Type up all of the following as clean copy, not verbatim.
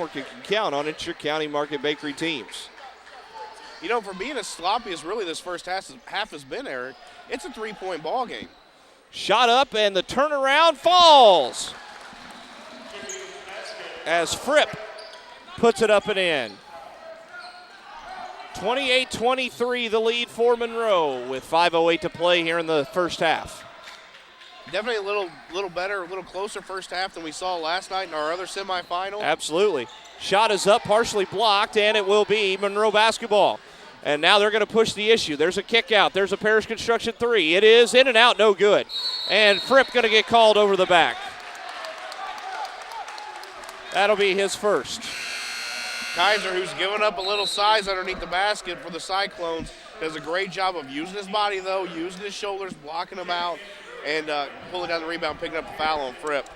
or can count on. It's your County Market Bakery teams. You know, for being as sloppy as really this first half has been, Eric, it's a 3-point ball game. Shot up, and the turnaround falls as Fripp puts it up and in. 28-23 the lead for Monroe with 5:08 to play here in the first half. Definitely a little better, a little closer first half than we saw last night in our other semifinal. Absolutely. Shot is up, partially blocked, and it will be Monroe basketball. And now they're going to push the issue. There's a kick out. There's a Parish Construction three. It is in and out, no good. And Fripp going to get called over the back. That'll be his first. Kaiser, who's given up a little size underneath the basket for the Cyclones, does a great job of using his body, though, using his shoulders, blocking them out, and pulling down the rebound, picking up the foul on Fripp.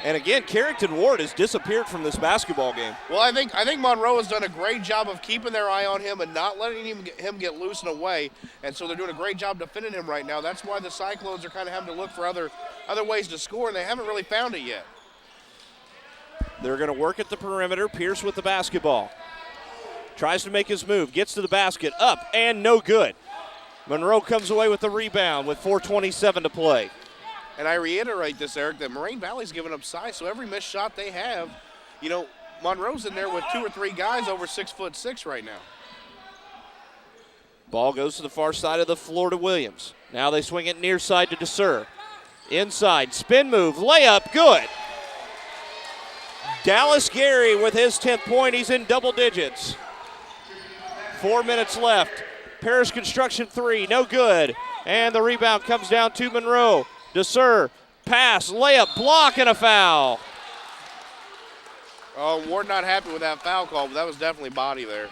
And again, Carrington Ward has disappeared from this basketball game. Well, I think Monroe has done a great job of keeping their eye on him and not letting him get loose and away, and so they're doing a great job defending him right now. That's why the Cyclones are kind of having to look for other ways to score, and they haven't really found it yet. They're going to work at the perimeter. Pierce with the basketball. Tries to make his move. Gets to the basket. Up and no good. Monroe comes away with the rebound with 4:27 to play. And I reiterate this, Eric, that Moraine Valley's giving up size, so every missed shot they have, you know, Monroe's in there with 2 or 3 guys over 6'6" right now. Ball goes to the far side of the floor to Williams. Now they swing it near side to DeSur. Inside, spin move, layup, good. Dallas Gary with his 10th point. He's in double digits. 4 minutes left. Parish Construction three, no good. And the rebound comes down to Monroe. DeSur, pass, layup, block, and a foul. Oh, Ward not happy with that foul call, but that was definitely body there.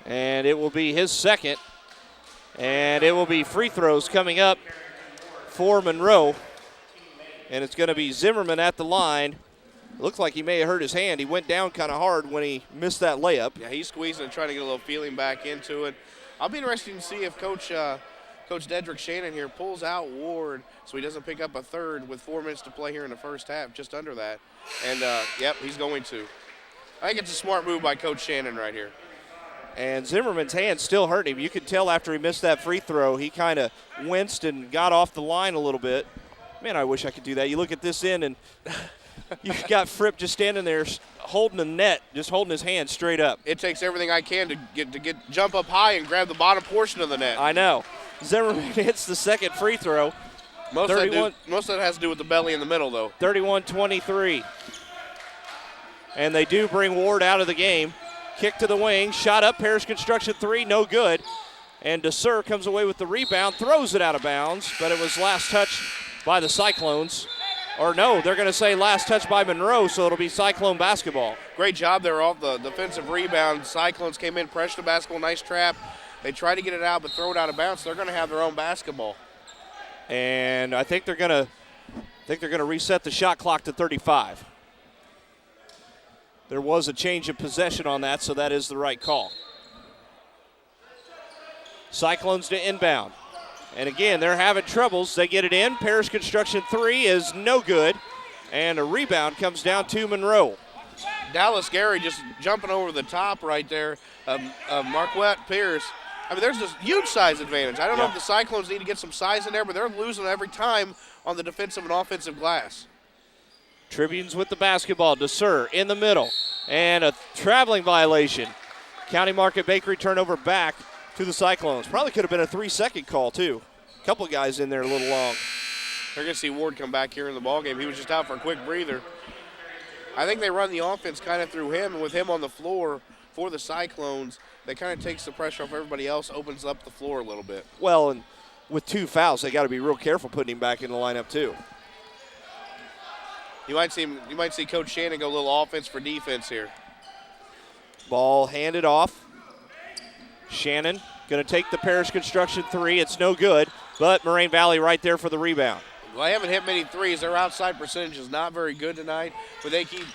And it will be his second. And it will be free throws coming up for Monroe. And it's going to be Zimmerman at the line. It looks like he may have hurt his hand. He went down kind of hard when he missed that layup. Yeah, he's squeezing and trying to get a little feeling back into it. I'll be interested to see if Coach Dedrick Shannon here pulls out Ward so he doesn't pick up a third with 4 minutes to play here in the first half, just under that. And, yep, he's going to. I think it's a smart move by Coach Shannon right here. And Zimmerman's hand still hurt him. You could tell after he missed that free throw, he kind of winced and got off the line a little bit. Man, I wish I could do that. You look at this end, and you've got Fripp just standing there holding the net, just holding his hand straight up. It takes everything I can to jump up high and grab the bottom portion of the net. I know. Zimmerman hits the second free throw. Most of that has to do with the belly in the middle, though. 31-23. And they do bring Ward out of the game. Kick to the wing, shot up, Parish Construction three, no good. And DeSur comes away with the rebound, throws it out of bounds, but it was last touch by the Cyclones. Or no, they're going to say last touch by Monroe, so it'll be Cyclone basketball. Great job there off the defensive rebound. Cyclones came in, pressured the basketball, nice trap. They tried to get it out, but throw it out of bounds, so they're going to have their own basketball. And I think they're going to reset the shot clock to 35. There was a change of possession on that, so that is the right call. Cyclones to inbound. And again, they're having troubles. They get it in. Parish Construction three is no good. And a rebound comes down to Monroe. Dallas Gary just jumping over the top right there of Marquette Pierce. I mean, there's this huge size advantage. I don't know if the Cyclones need to get some size in there, but they're losing every time on the defensive and offensive glass. Tribunes with the basketball. DeSur in the middle. And a traveling violation. County Market Bakery turnover back to the Cyclones. Probably could have been a 3-second call, too. A couple guys in there a little long. They're going to see Ward come back here in the ballgame. He was just out for a quick breather. I think they run the offense kind of through him, and with him on the floor for the Cyclones, that kind of takes the pressure off everybody else, opens up the floor a little bit. Well, and with 2 fouls, they got to be real careful putting him back in the lineup, too. You might see Coach Shannon go a little offense for defense here. Ball handed off. Shannon going to take the Parish Construction three. It's no good, but Moraine Valley right there for the rebound. Well, they haven't hit many threes. Their outside percentage is not very good tonight, but they keep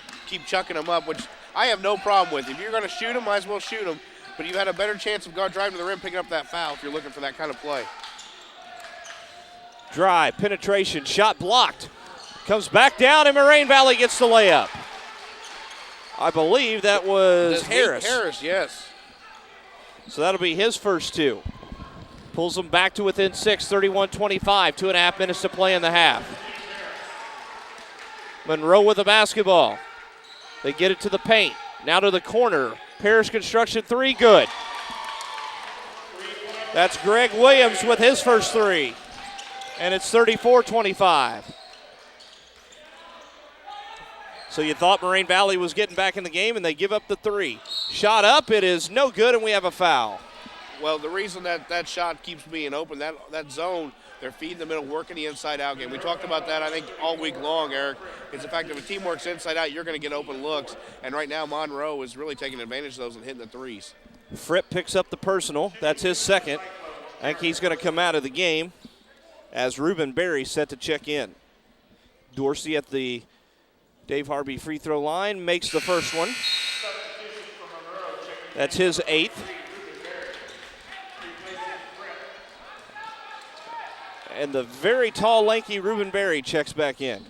chucking them up, which I have no problem with. If you're going to shoot them, might as well shoot them, but you've had a better chance of driving to the rim, picking up that foul if you're looking for that kind of play. Drive, penetration, shot blocked. Comes back down, and Moraine Valley gets the layup. I believe that was Harris. Harris, yes. So that'll be his first two. Pulls them back to within 6, 31-25. 2.5 minutes to play in the half. Monroe with the basketball. They get it to the paint. Now to the corner. Parrish Construction three, good. That's Greg Williams with his first three. And it's 34-25. So you thought Moraine Valley was getting back in the game, and they give up the three. Shot up, it is no good, and we have a foul. Well, the reason that shot keeps being open, that zone, they're feeding the middle, working the inside-out game. We talked about that, I think, all week long, Eric. It's the fact that if a team works inside-out, you're going to get open looks. And right now, Monroe is really taking advantage of those and hitting the threes. Fripp picks up the personal. That's his second. I think he's going to come out of the game as Ruben Berry set to check in. Dorsey at the Dave Harvey free throw line makes the first one. That's his eighth. And the very tall, lanky Ruben Berry checks back in.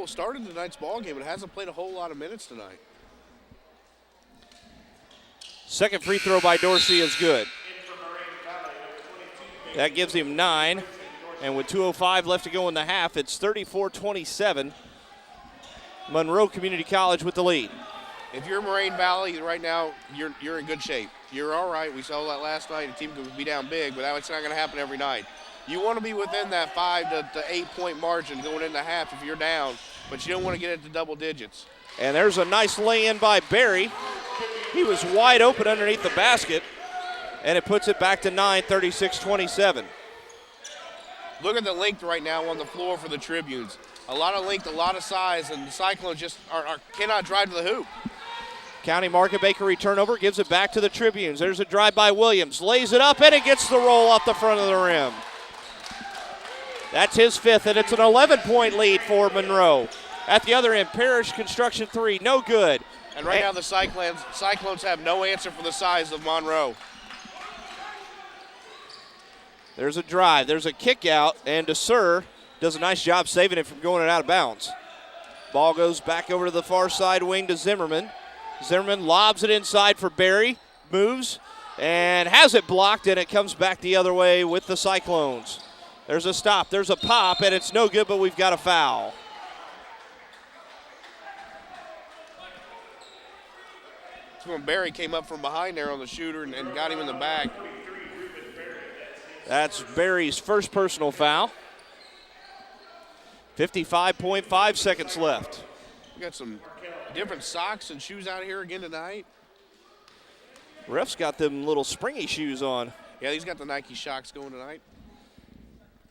Started tonight's ball game, but hasn't played a whole lot of minutes tonight. Second free throw by Dorsey is good. That gives him 9. And with 2:05 left to go in the half, it's 34-27. Monroe Community College with the lead. If you're Moraine Valley right now, you're in good shape. You're all right. We saw that last night. A team could be down big, but that's not going to happen every night. You want to be within that 5 to 8 point margin going into half if you're down, but you don't want to get into double digits. And there's a nice lay-in by Berry. He was wide open underneath the basket, and it puts it back to 9, 36-27. Look at the length right now on the floor for the Tribunes. A lot of length, a lot of size, and the Cyclones just cannot drive to the hoop. County Market Bakery turnover, gives it back to the Tribunes. There's a drive by Williams, lays it up, and it gets the roll off the front of the rim. That's his fifth, and it's an 11-point lead for Monroe. At the other end, Parrish Construction three, no good. And right now the Cyclones have no answer for the size of Monroe. There's a drive, there's a kick out, and DeSur does a nice job saving it from going out of bounds. Ball goes back over to the far side wing to Zimmerman. Zimmerman lobs it inside for Berry, moves, and has it blocked, and it comes back the other way with the Cyclones. There's a stop, there's a pop, and it's no good, but we've got a foul. That's when Berry came up from behind there on the shooter and got him in the back. That's Berry's first personal foul. 55.5 seconds left. We got some different socks and shoes out here again tonight. Ref's got them little springy shoes on. Yeah, he's got the Nike Shocks going tonight.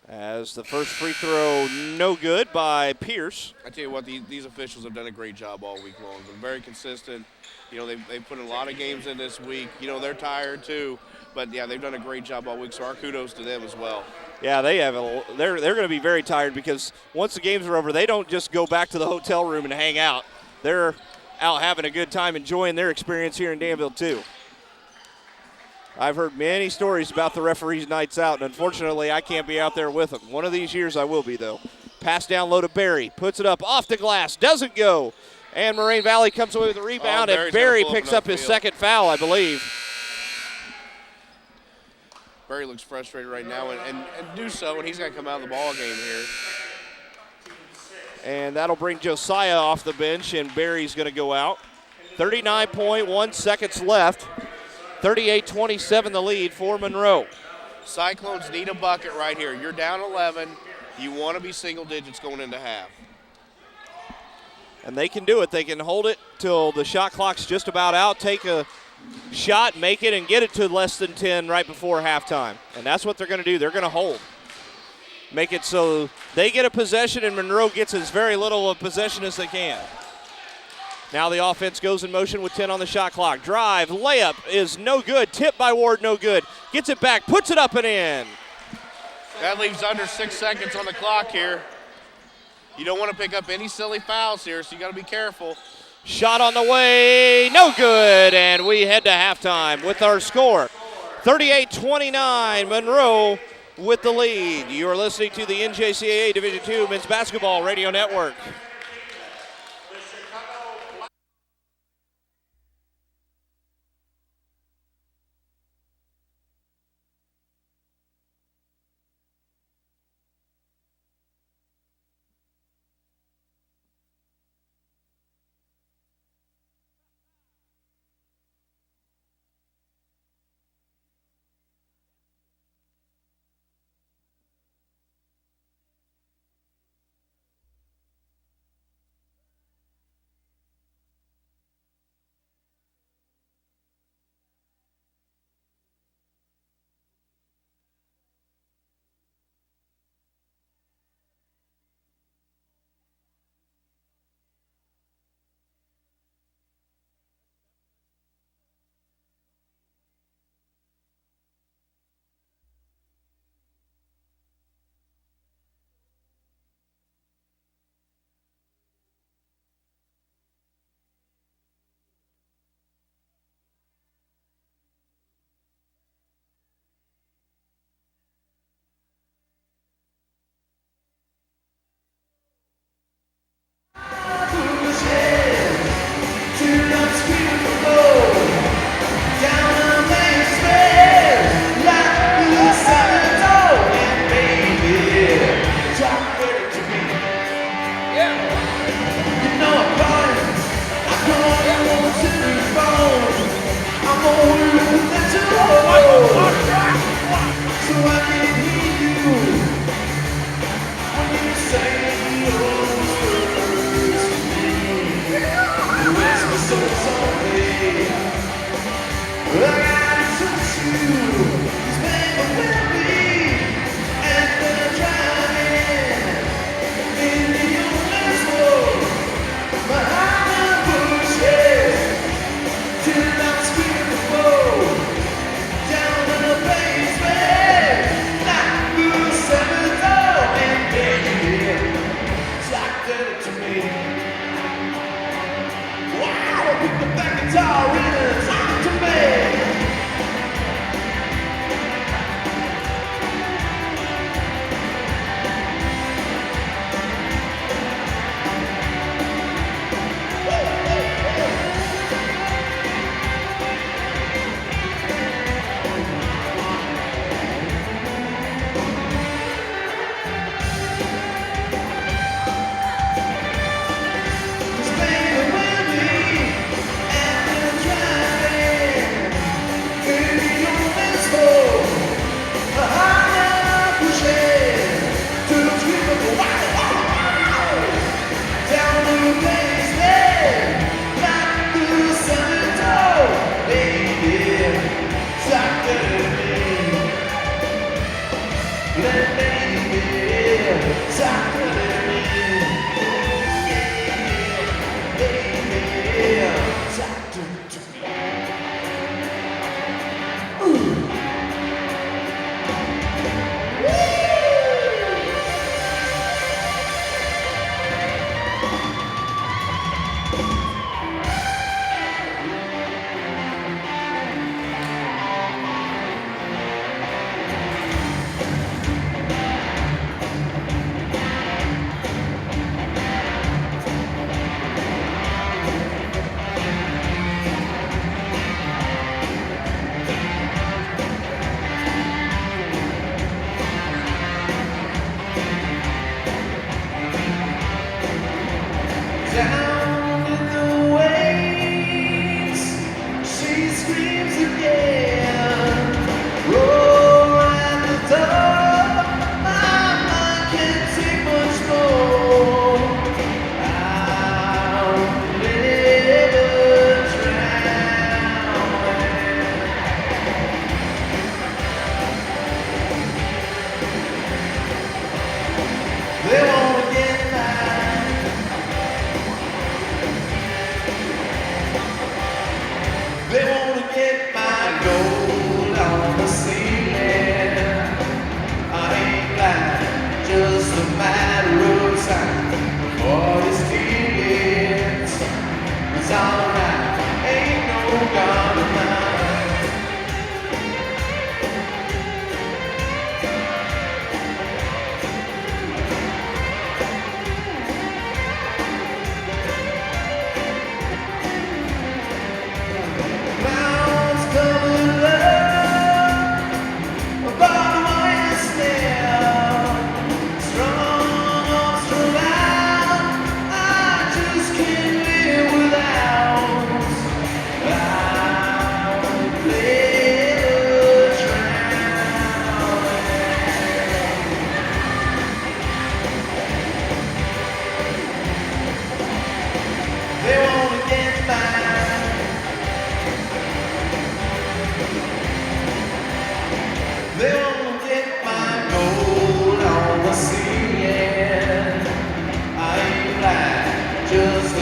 As the first free throw, no good by Pierce. I tell you what, these officials have done a great job all week long. Been very consistent. You know, they've put a lot of games in this week. You know, they're tired too. But, yeah, they've done a great job all week, so our kudos to them as well. Yeah, they're going to be very tired because once the games are over, they don't just go back to the hotel room and hang out. They're out having a good time, enjoying their experience here in Danville too. I've heard many stories about the referees' nights out, and unfortunately I can't be out there with them. One of these years I will be, though. Pass down low to Berry, puts it up off the glass, doesn't go. And Moraine Valley comes away with a rebound, and Berry picks up his second foul, I believe. Berry looks frustrated right now and do so, and he's going to come out of the ball game here. And that'll bring Josiah off the bench, and Berry's going to go out. 39.1 seconds left. 38-27 the lead for Monroe. Cyclones need a bucket right here. You're down 11. You want to be single digits going into half. And they can do it. They can hold it till the shot clock's just about out, take a shot, make it, and get it to less than 10 right before halftime. And that's what they're going to do. They're going to hold. Make it so they get a possession and Monroe gets as very little of possession as they can. Now the offense goes in motion with 10 on the shot clock. Drive, layup is no good. Tip by Ward, no good. Gets it back, puts it up and in. That leaves under 6 seconds on the clock here. You don't want to pick up any silly fouls here, so you got to be careful. Shot on the way, no good, and we head to halftime with our score. 38-29, Monroe with the lead. You are listening to the NJCAA Division II Men's Basketball Radio Network.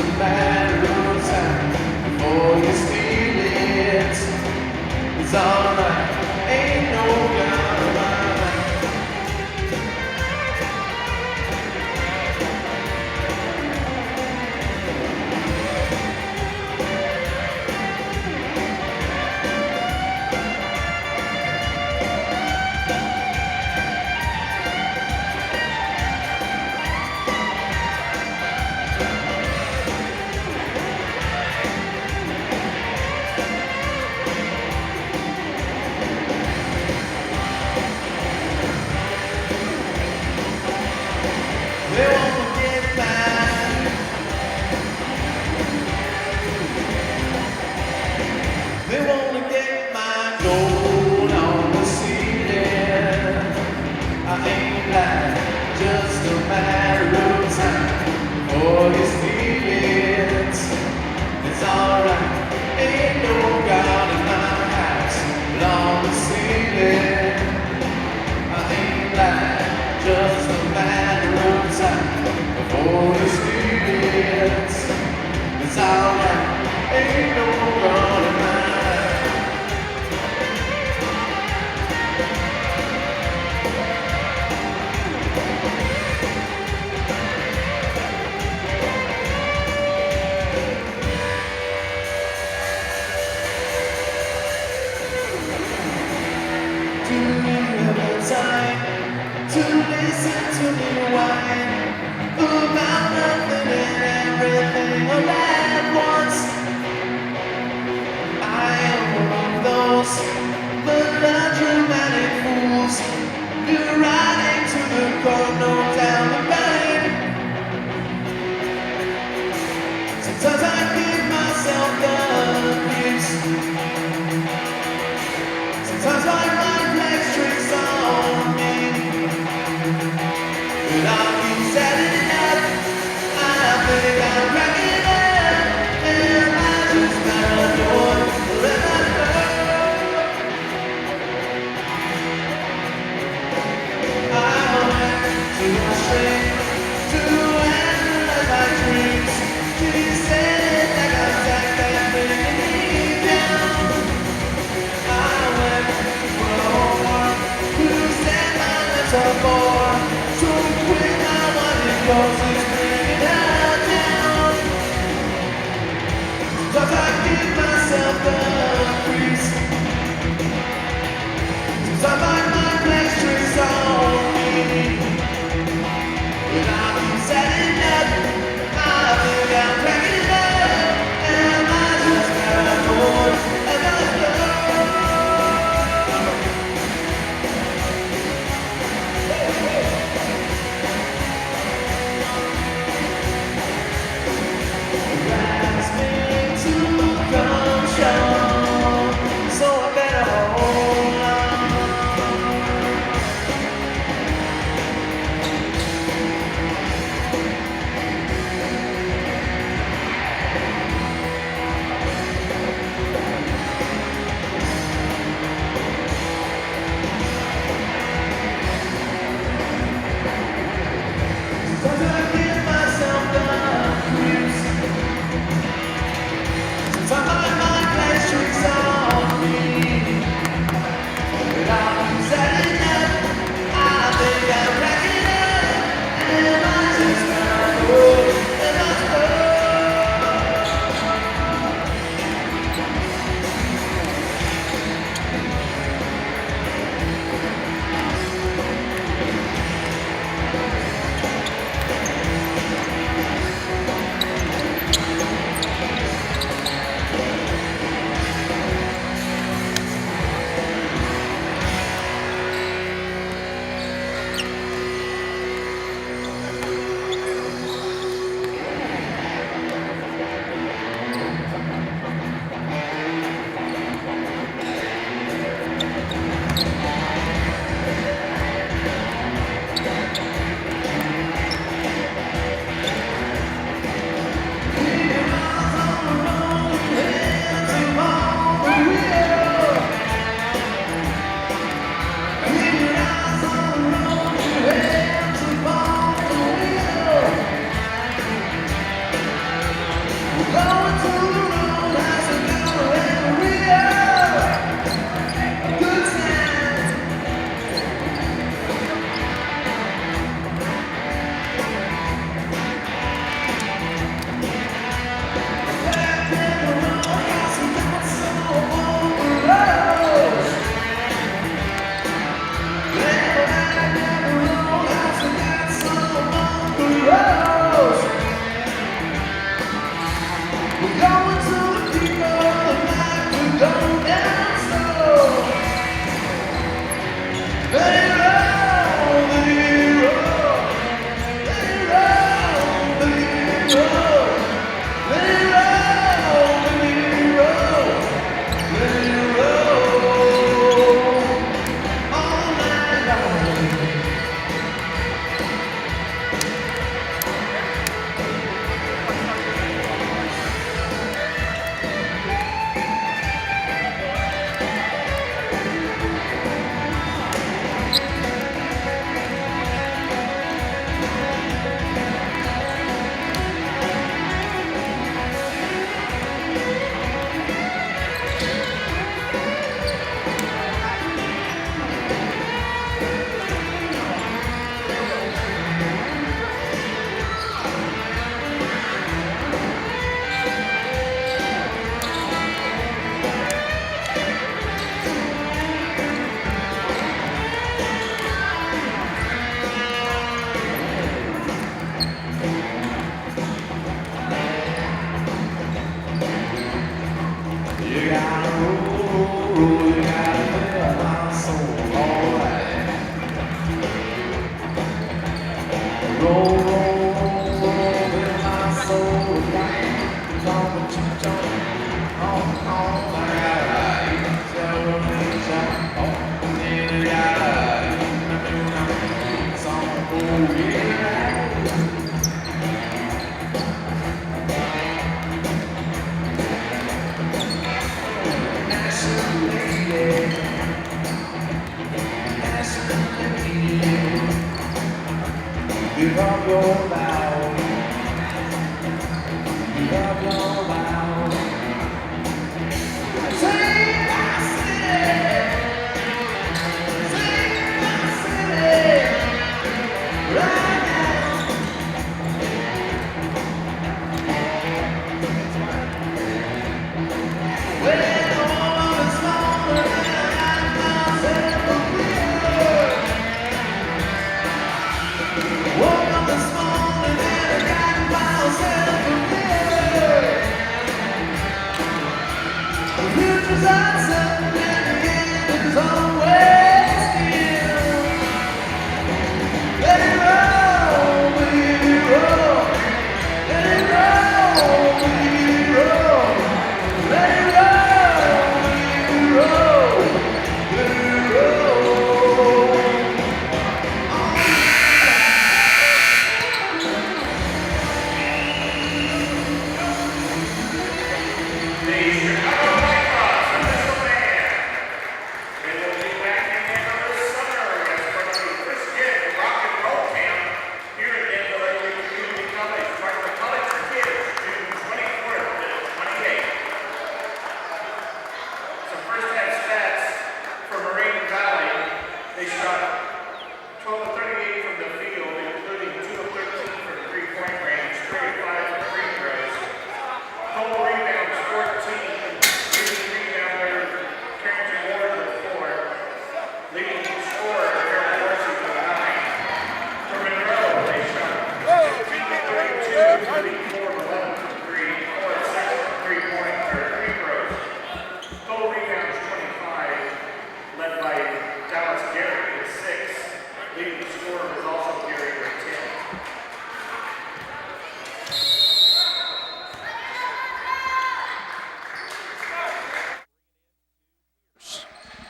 a matter of time before you steal it. It's alright, ain't no doubt about it.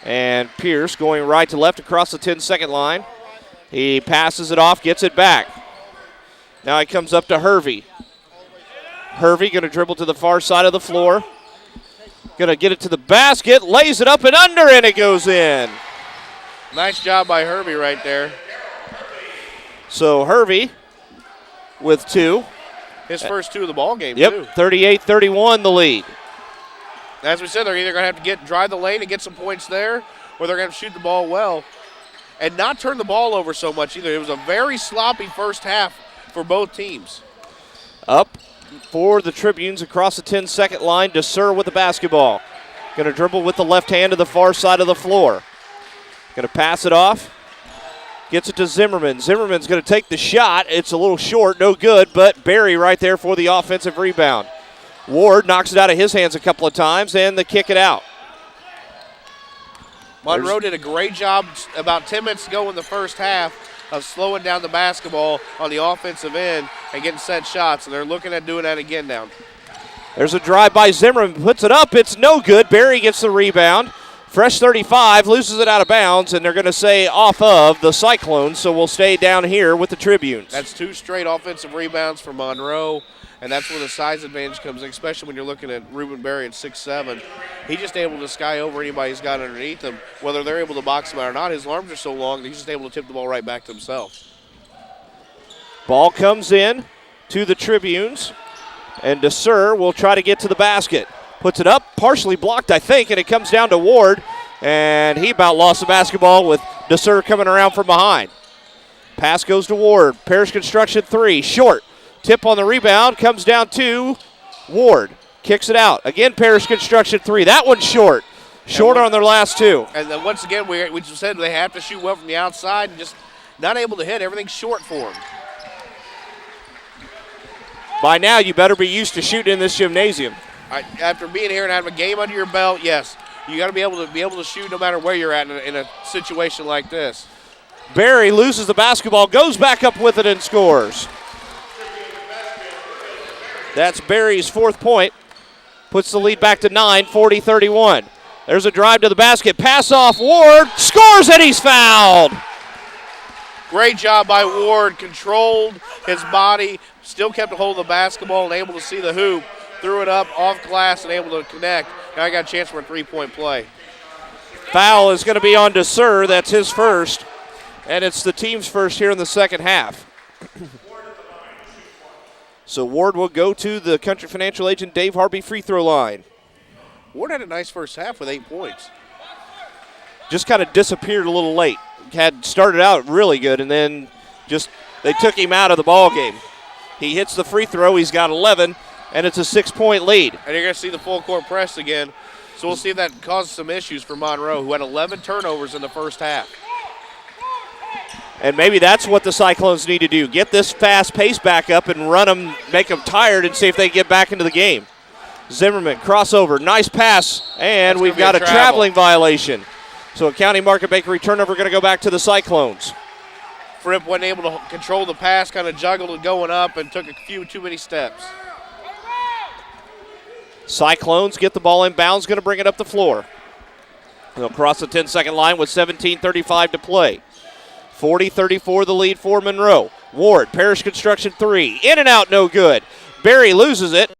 And Pierce going right to left across the 10-second line. He passes it off, gets it back. Now he comes up to Hervey. Hervey going to dribble to the far side of the floor. Going to get it to the basket, lays it up and under, and it goes in. Nice job by Hervey right there. So Hervey with 2. His first 2 of the ball game, yep, too. 38-31 the lead. As we said, they're either going to have to drive the lane and get some points there, or they're going to shoot the ball well and not turn the ball over so much either. It was a very sloppy first half for both teams. Up for the Tribunes across the 10-second line. DeSer with the basketball. Going to dribble with the left hand to the far side of the floor. Going to pass it off. Gets it to Zimmerman. Zimmerman's going to take the shot. It's a little short, no good, but Barry right there for the offensive rebound. Ward knocks it out of his hands a couple of times, and they kick it out. Monroe did a great job about 10 minutes ago in the first half of slowing down the basketball on the offensive end and getting set shots, and they're looking at doing that again now. There's a drive by Zimmerman, puts it up, it's no good. Barry gets the rebound. Fresh 35, loses it out of bounds, and they're going to say off of the Cyclones, so we'll stay down here with the Tribunes. That's 2 straight offensive rebounds for Monroe, and that's where the size advantage comes in, especially when you're looking at Ruben Berry at 6'7". He's just able to sky over anybody he's got underneath him. Whether they're able to box him out or not, his arms are so long that he's just able to tip the ball right back to himself. Ball comes in to the Tribunes, and DeSer will try to get to the basket. Puts it up, partially blocked, I think, and it comes down to Ward, and he about lost the basketball with DeSer coming around from behind. Pass goes to Ward. Parish Construction 3, short. Tip on the rebound, comes down to Ward. Kicks it out. Again, Parish Construction 3. That one's short. Short on their last 2. And then once again, we just said they have to shoot well from the outside and just not able to hit. Everything's short for them. By now, you better be used to shooting in this gymnasium. After being here and having a game under your belt, yes, you got to be able to shoot no matter where you're at in a situation like this. Barry loses the basketball, goes back up with it and scores. That's Barry's 4th point. Puts the lead back to 9, 40-31. There's a drive to the basket. Pass off, Ward scores, and he's fouled. Great job by Ward. Controlled his body, still kept a hold of the basketball and able to see the hoop. Threw it up off glass and able to connect. Now I got a chance for a 3-point play. Foul is going to be on DeSer. That's his first. And it's the team's first here in the second half. So Ward will go to the Country Financial agent Dave Harvey free throw line. Ward had a nice first half with 8 points. Just kind of disappeared a little late. Had started out really good, and then just they took him out of the ball game. He hits the free throw. He's got 11, and it's a 6-point lead. And you're going to see the full court press again. So we'll see if that causes some issues for Monroe, who had 11 turnovers in the first half. And maybe that's what the Cyclones need to do. Get this fast pace back up and run them, make them tired, and see if they get back into the game. Zimmerman, crossover, nice pass, and we've got a traveling violation. So a County Market Bakery turnover going to go back to the Cyclones. Fripp wasn't able to control the pass, kind of juggled it going up and took a few too many steps. Cyclones get the ball in bounds, going to bring it up the floor. They'll cross the 10-second line with 17:35 to play. 40-34 the lead for Monroe. Ward, Parish Construction 3. In and out, no good. Barry loses it.